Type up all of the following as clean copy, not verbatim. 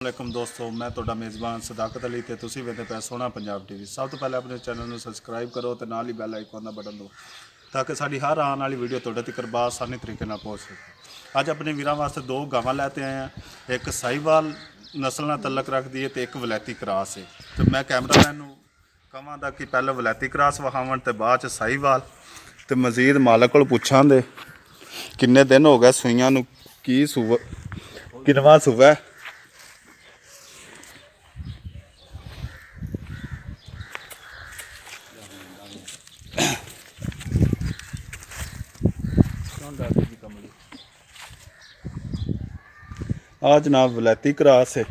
वालेकुम दोस्तों, मैं ਤੁਹਾਡਾ ਮੇਜ਼ਬਾਨ ਸਦਾਕਤ ਅਲੀ ਤੇ ਤੁਸੀਂ ਵੇਖਦੇ ਪਏ ਸੋਹਣਾ ਪੰਜਾਬ ਟੀਵੀ। ਸਭ ਤੋਂ ਪਹਿਲੇ ਆਪਣੇ ਚੈਨਲ ਨੂੰ ਸਬਸਕ੍ਰਾਈਬ ਕਰੋ ਤੇ ਨਾਲ ਹੀ ਬੈਲ ਆਈਕਨ ਦਾ ਬਟਨ ਦਬਾਓ ਤਾਂ ਕਿ ਸਾਡੀ ਹਰ ਆਉਣ ਵਾਲੀ ਵੀਡੀਓ ਤੁਹਾਡੇ ਤੱਕ ਆਸਾਨੀ ਤਰੀਕੇ ਨਾਲ ਪਹੁੰਚ ਸਕੇ। ਅੱਜ ਆਪਣੇ ਵੀਰਾਂ ਵਾਸਤੇ ਦੋ ਗਾਵਾਂ ਲੈ ਕੇ ਆਏ ਆ। ਇੱਕ ਸਾਹੀਵਾਲ ਨਸਲ ਨਾਲ ਤਲਕ ਰੱਖਦੀ ਹੈ ਤੇ ਇੱਕ ਵਲੈਤੀ ਕਰਾਸ ਹੈ। ਤੇ ਮੈਂ ਕੈਮਰਾਮੈਨ ਨੂੰ ਕਹਾਂਗਾ ਕਿ ਪਹਿਲਾਂ ਵਲੈਤੀ ਕਰਾਸ ਵਿਖਾਵਣ ਤੇ ਬਾਅਦ ਚ ਸਾਹੀਵਾਲ ਤੇ ਮਜ਼ੀਦ ਮਾਲਕ ਕੋਲ ਪੁੱਛਾਂਗੇ ਕਿੰਨੇ ਦਿਨ ਹੋ ਗਏ ਸੂਈਆਂ ਨੂੰ, ਕੀ ਸੂਆ ਕਿੰਨਵਾਂ ਸੂਆ आ जनाब वलैती क्रास है।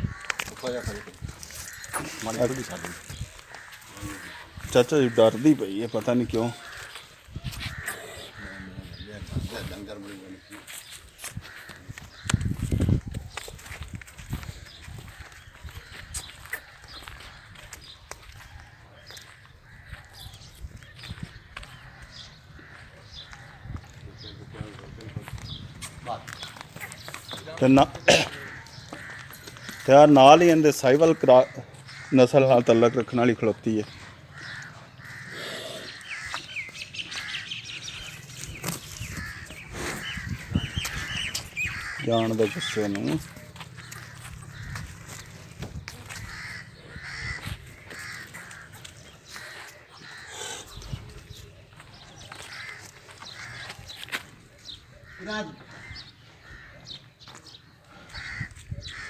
चाचा जी डरदी पई है, पता नहीं क्यों। नाल ही इहदे साहीवाल नस्ल नाल तलक रखने वाली खलोती है। जान दे गुस्से नूं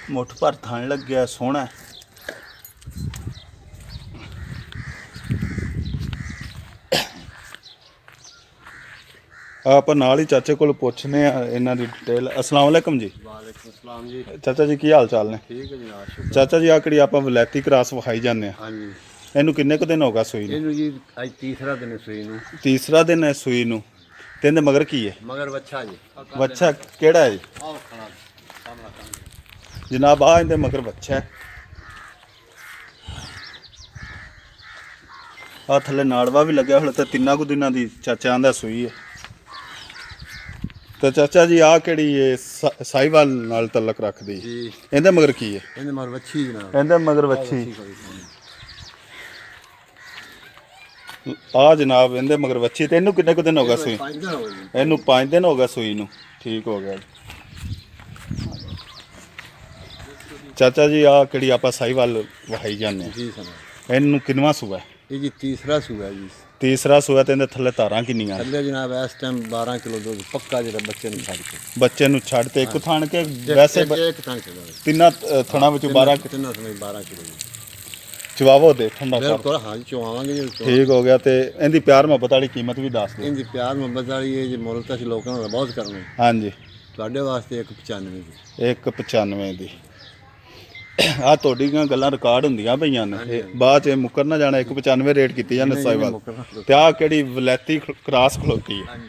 मुठ भर थन लग गया, सोहना आप नाल ही चाचे को पुछने इन्हां दी डिटेल। अस्सलाम वालेकुम जी। वालेकुम सलाम जी। चाचा जी की हाल चाल ने? ठीक है जी। चाचा जी आकड़ी आप वलैती क्रास विखाई जाने हाँ जी। इनू किन्ने क दिन होगा सूई इनू जी आज तीसरा दिन है सूई नू। तीसरा दिन है सूई नू। ते इहदे मगर की है? मगर बच्चा जी। बच्चा केड़ा है जी? जनाब आ इहदे मगर बच्चा है। आ थले नाड़वा भी लग्या हले, तो तिन्ना कु दिनां दी चाचा आंदा सूई है। तो चाचा जी आ केड़ी है साहीवाल नाल तलक रखदी जी। इहदे मगर की है? इहदे मगर बच्ची जनाब। इहदे मगर बच्ची आ जनाब, इहदे मगर बच्ची। ते इहनू किन्ने कु दिन हो गया सूई? 5 दिन हो गए। इहनू 5 दिन हो गया सूई नू। ठीक हो गया चाचा जी। आ केड़ी आपां साहीवाल वहाई जाने जी सर। इहनू किन्नवां सूआ है? ये जी तीसरा सूआ है जी। तीसरा सूआ। ते इहदे थल्ले धारां किन्नियां? थल्ले जनाब इस टाइम 12 किलो दूध पक्का जेड़ा बच्चे नू छड़ के। बच्चे नू छड़ ते एक थान के वैसे एक थान के बाद तिन्ना थणा विच 12 तिन्ना समय 12 किलो जी। चवावो दे ठंडा कर। बिल्कुल हाँ जी, चवावांगे जी। ठीक हो गया। ते इहदी प्यार मोहब्बत वाली कीमत भी दस दे। इनकी प्यार मोहब्बत वाली है जी। मुल तो असीं लोकां दा बहुत करने। हाँ जी। तुहाडे वास्ते 195 दी। 195 दी। आ ਤੁਹਾਡੀਆਂ ਗੱਲਾਂ ਰਿਕਾਰਡ ਹੁੰਦੀਆਂ ਪਈਆਂ ਨੇ, ਬਾਅਦ ਚ ਮੁੱਕਰ ਨਾ ਜਾਣਾ। 195 ਰੇਟ ਕੀਤੀ ਜਾਂਦੇ ਸਾਹੀਵਾਲ ਤੇ ਆ ਕਿਹੜੀ ਵਲੈਤੀ ਕ੍ਰਾਸ ਖਲੋਤੀ ਹੈ।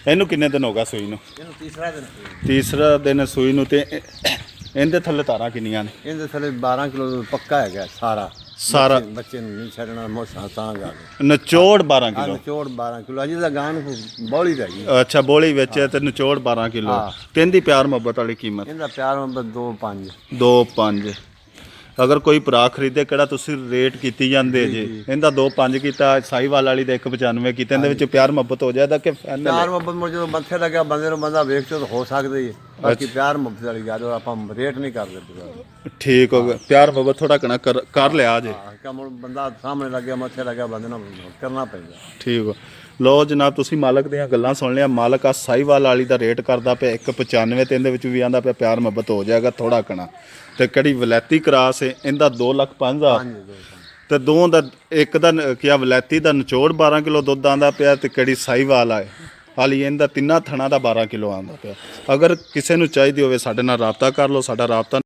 ਇਹਨੂੰ ਕਿੰਨੇ ਦਿਨ ਹੋ ਗਿਆ ਸੂਈ ਨੂੰ? ਇਹਨੂੰ ਤੀਸਰਾ ਦਿਨ। ਤੀਸਰਾ ਦਿਨ ਸੂਈ ਨੂੰ। ਤੇ ਇਹਦੇ ਥੱਲੇ ਤਾਰਾਂ ਕਿੰਨੀਆਂ ਨੇ? ਇਹਦੇ ਥੱਲੇ 12 ਕਿਲੋ ਪੱਕਾ ਹੈਗਾ ਸਾਰਾ। ਸਾਰਾ ਬੱਚੇ ਨੂੰ ਨਹੀਂ ਛੱਡਣਾ ਮੋਸਾ ਤਾਂ ਜਾ ਕੇ ਨਿਚੋੜ 12 ਕਿਲੋ। ਨਿਚੋੜ 12 ਕਿਲੋ ਅਜੇ ਤਾਂ ਗਾਂ ਨੂੰ ਬੋਲੀ ਦਾ ਜੀ। ਅੱਛਾ, ਬੋਲੀ ਵਿੱਚ ਹੈ ਤੇ ਨਿਚੋੜ 12 ਕਿਲੋ। ਤੇ ਇਹਦੀ ਪਿਆਰ ਮੁਹੱਬਤ ਵਾਲੀ ਕੀਮਤ? ਇਹਦਾ ਪਿਆਰ ਮੁਹੱਬਤ 2.5 2.5। ਅਗਰ ਕੋਈ ਭਰਾ ਖਰੀਦੇ ਕਿਹੜਾ ਤੁਸੀਂ ਰੇਟ ਕੀਤੀ ਜਾਂਦੇ ਜੀ? ਇਹਦਾ 2.5 ਕੀਤਾ, ਸਾਹੀਵਾਲ ਵਾਲੀ ਦਾ 195 ਕੀਤਾ। ਇਹਦੇ ਵਿੱਚ ਪਿਆਰ ਮੁਹੱਬਤ ਹੋ ਜਾਏਗਾ ਕਿ ਫਾਈਨਲ? ਪਿਆਰ ਮੁਹੱਬਤ ਮੁੜ ਜਦੋਂ ਮੱਥੇ ਲੱਗਿਆ ਬੰਦੇ ਨੂੰ ਬੰਦਾ ਵੇਖ ਚੋ ਹੋ ਸਕਦਾ ਹੀ। ਬਾਕੀ ਪਿਆਰ ਮੁਹੱਬਤ ਵਾਲੀ ਗੱਲ ਆਪਾਂ ਰੇਟ ਨਹੀਂ ਕਰਦੇ। ਠੀਕ ਹੋ ਗਿਆ। ਪਿਆਰ ਮੁਹੱਬਤ ਥੋੜਾ ਘਣਾ ਕਰ ਲਿਆ ਜੇ। ਕੰਮ ਬੰਦਾ ਸਾਹਮਣੇ ਲੱਗਿਆ ਮੱਥੇ ਲੱਗਿਆ ਬੰਦੇ ਨੂੰ ਕਰਨਾ ਪੈਂਦਾ। ਠੀਕ ਹੋ। ਲੋ ਜਨਾਬ, ਤੁਸੀਂ ਮਾਲਕ ਦੀਆਂ ਗੱਲਾਂ ਸੁਣ ਲਿਆ। ਮਾਲਕ ਆ ਸਾਹੀਵਾਲ ਵਾਲੀ ਦਾ ਰੇਟ ਕਰਦਾ ਪਿਆ 195 ਤੇ ਇਹਦੇ ਵਿੱਚ ਵੀ ਆਂਦਾ ਪਿਆ ਪਿਆਰ ਮੁਹੱਬਤ ਹੋ ਜਾਏਗਾ ਥੋੜਾ ਘਣਾ। ਤੇ ਕਿਹੜੀ ਵਲੈਤੀ ਕਰਾਸ ਹੈ ਇਹਦਾ 2,05,000 ਤੇ ਦੋ ਦਾ ਇੱਕ ਦਾ ਕਿਹਾ ਵਲੈਤੀ ਦਾ ਨਿਚੋੜ 12 ਕਿਲੋ ਦੁੱਧ ਆਂਦਾ ਪਿਆ ਤੇ ਕਿਹੜੀ ਸਾਹੀਵਾਲ ਆ ਹਾਲੀ ਇਹਦਾ ਤਿੰਨਾਂ ਥਣਾ ਦਾ 12 ਕਿਲੋ ਆਂਦਾ ਪਿਆ। ਅਗਰ ਕਿਸੇ ਨੂੰ ਚਾਹੀਦੀ ਹੋਵੇ ਸਾਡੇ ਨਾਲ ਰਾਬਤਾ ਕਰ ਲਓ। ਸਾਡਾ ਰਾਬਤਾ